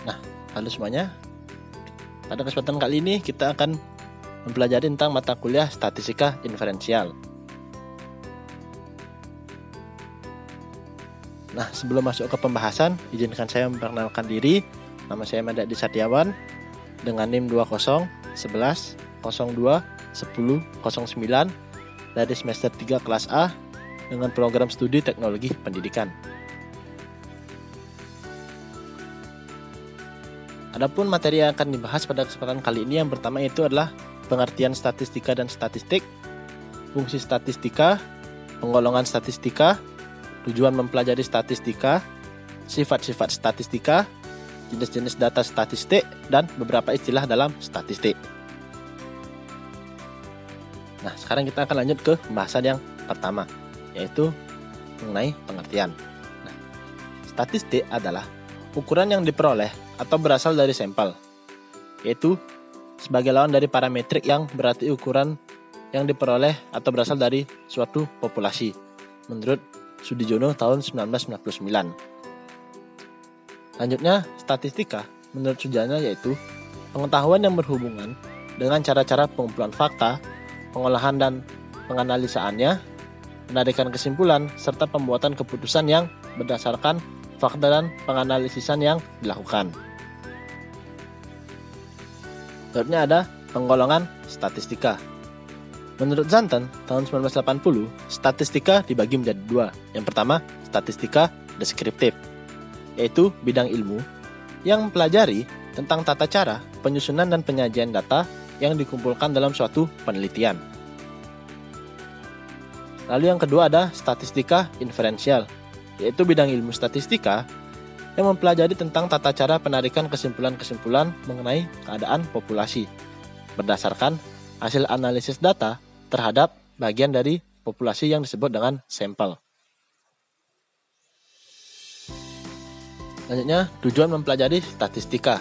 Nah, halo semuanya. Pada kesempatan kali ini kita akan mempelajari tentang mata kuliah statistika inferensial. Nah, sebelum masuk ke pembahasan, izinkan saya memperkenalkan diri. Nama saya Madadi Satyawan dengan NIM 20 11 02 10 09 dari semester 3 kelas A dengan program studi teknologi pendidikan. Adapun materi yang akan dibahas pada kesempatan kali ini yang pertama itu adalah pengertian statistika dan statistik, fungsi statistika, penggolongan statistika, tujuan mempelajari statistika, sifat-sifat statistika, jenis-jenis data statistik, dan beberapa istilah dalam statistik. Nah, sekarang kita akan lanjut ke pembahasan yang pertama, yaitu mengenai pengertian. Nah, statistik adalah ukuran yang diperoleh atau berasal dari sampel, yaitu sebagai lawan dari parametrik yang berarti ukuran yang diperoleh atau berasal dari suatu populasi, menurut Sudijono tahun 1999. Lanjutnya, statistika menurut Sudijono yaitu pengetahuan yang berhubungan dengan cara-cara pengumpulan fakta, pengolahan dan penganalisaannya, penarikan kesimpulan, serta pembuatan keputusan yang berdasarkan fakta dan penganalisisan yang dilakukan. Selanjutnya ada penggolongan statistika. Menurut Zanten tahun 1980, statistika dibagi menjadi dua. Yang pertama, statistika deskriptif, yaitu bidang ilmu yang mempelajari tentang tata cara, penyusunan dan penyajian data yang dikumpulkan dalam suatu penelitian. Lalu yang kedua ada statistika inferensial, yaitu bidang ilmu statistika yang mempelajari tentang tata cara penarikan kesimpulan-kesimpulan mengenai keadaan populasi berdasarkan hasil analisis data terhadap bagian dari populasi yang disebut dengan sampel. Selanjutnya, tujuan mempelajari statistika.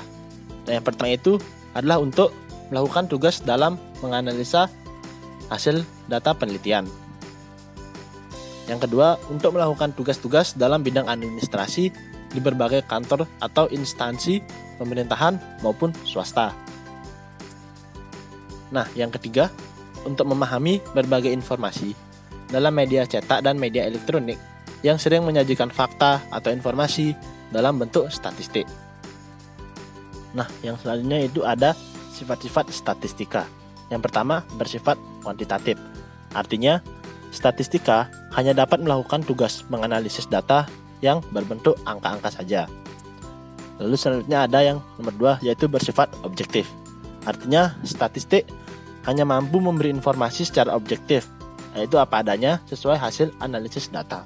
Nah, yang pertama itu adalah untuk melakukan tugas dalam menganalisa hasil data penelitian. Yang kedua, untuk melakukan tugas-tugas dalam bidang administrasi di berbagai kantor atau instansi pemerintahan maupun swasta. Nah, yang ketiga, untuk memahami berbagai informasi dalam media cetak dan media elektronik yang sering menyajikan fakta atau informasi dalam bentuk statistik. Nah, yang selanjutnya itu ada sifat-sifat statistika. Yang pertama, bersifat kuantitatif. Artinya, statistika hanya dapat melakukan tugas menganalisis data yang berbentuk angka-angka saja. Lalu selanjutnya ada yang nomor 2, yaitu bersifat objektif. Artinya, statistik hanya mampu memberi informasi secara objektif, yaitu apa adanya sesuai hasil analisis data.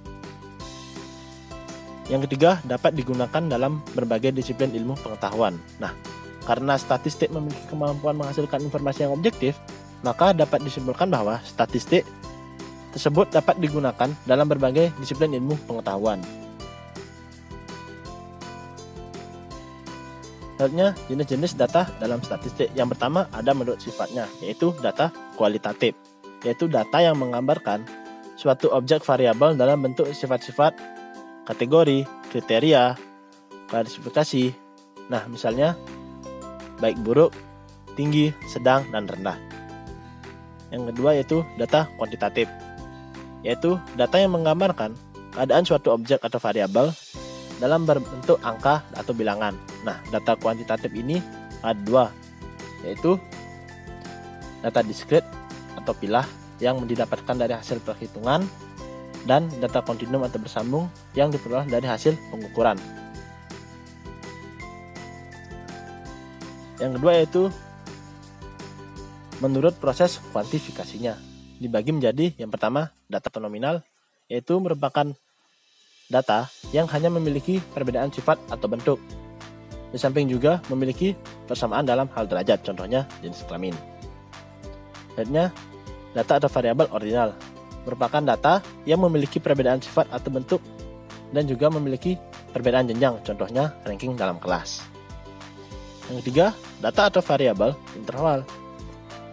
Yang ketiga, dapat digunakan dalam berbagai disiplin ilmu pengetahuan. Nah, karena statistik memiliki kemampuan menghasilkan informasi yang objektif, maka dapat disimpulkan bahwa statistik tersebut dapat digunakan dalam berbagai disiplin ilmu pengetahuan. Selanjutnya, jenis-jenis data dalam statistik. Yang pertama ada menurut sifatnya, yaitu data kualitatif, yaitu data yang menggambarkan suatu objek variabel dalam bentuk sifat-sifat, kategori, kriteria, klasifikasi. Nah, misalnya baik buruk, tinggi, sedang, dan rendah. Yang kedua yaitu data kuantitatif, yaitu data yang menggambarkan keadaan suatu objek atau variabel dalam berbentuk angka atau bilangan. Nah, data kuantitatif ini ada dua, yaitu data diskrit atau pilah yang didapatkan dari hasil perhitungan dan data kontinum atau bersambung yang diperoleh dari hasil pengukuran. Yang kedua yaitu menurut proses kuantifikasinya, dibagi menjadi yang pertama data nominal, yaitu merupakan data yang hanya memiliki perbedaan sifat atau bentuk. Di samping juga memiliki persamaan dalam hal derajat, contohnya jenis kelamin. Selanjutnya, data atau variabel ordinal merupakan data yang memiliki perbedaan sifat atau bentuk dan juga memiliki perbedaan jenjang, contohnya ranking dalam kelas. Yang ketiga, data atau variabel interval,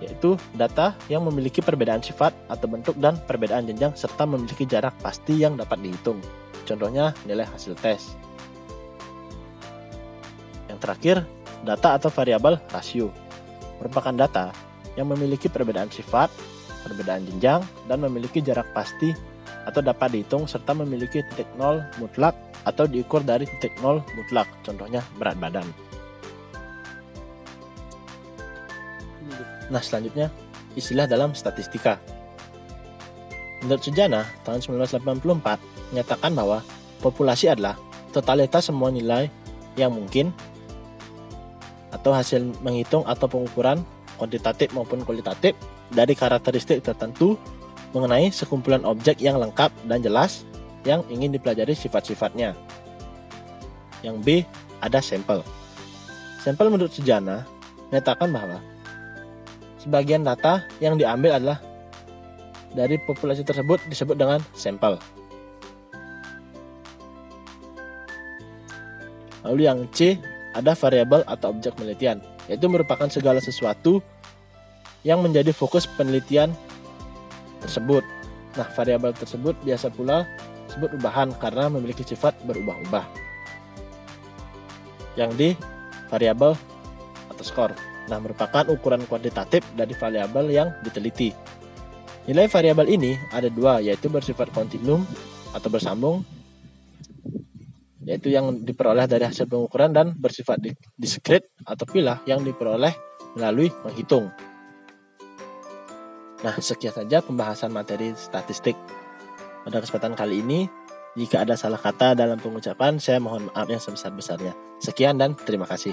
yaitu data yang memiliki perbedaan sifat atau bentuk dan perbedaan jenjang serta memiliki jarak pasti yang dapat dihitung, contohnya nilai hasil tes. Yang Yang terakhir, data atau variabel rasio merupakan data yang memiliki perbedaan sifat, perbedaan jenjang, dan memiliki jarak pasti atau dapat dihitung serta memiliki titik nol mutlak atau diukur dari titik nol mutlak, contohnya berat badan. Nah, selanjutnya, istilah dalam statistika. Menurut Sujana, tahun 1984 menyatakan bahwa populasi adalah totalitas semua nilai yang mungkin atau hasil menghitung atau pengukuran kuantitatif maupun kualitatif dari karakteristik tertentu mengenai sekumpulan objek yang lengkap dan jelas yang ingin dipelajari sifat-sifatnya. Yang B, ada sampel. Sampel menurut Sujana menyatakan bahwa sebagian data yang diambil adalah dari populasi tersebut disebut dengan sampel. Lalu yang C, ada variabel atau objek penelitian, yaitu merupakan segala sesuatu yang menjadi fokus penelitian tersebut. Nah, variabel tersebut biasa pula disebut ubahan karena memiliki sifat berubah-ubah. Yang D, variabel atau skor. Nah, merupakan ukuran kuantitatif dari variabel yang diteliti. Nilai variabel ini ada dua, yaitu bersifat kontinum atau bersambung, yaitu yang diperoleh dari hasil pengukuran, dan bersifat diskrit atau pilah yang diperoleh melalui menghitung. Nah, sekian saja pembahasan materi statistik. Pada kesempatan kali ini, jika ada salah kata dalam pengucapan, saya mohon maaf yang sebesar-besarnya. Sekian dan terima kasih.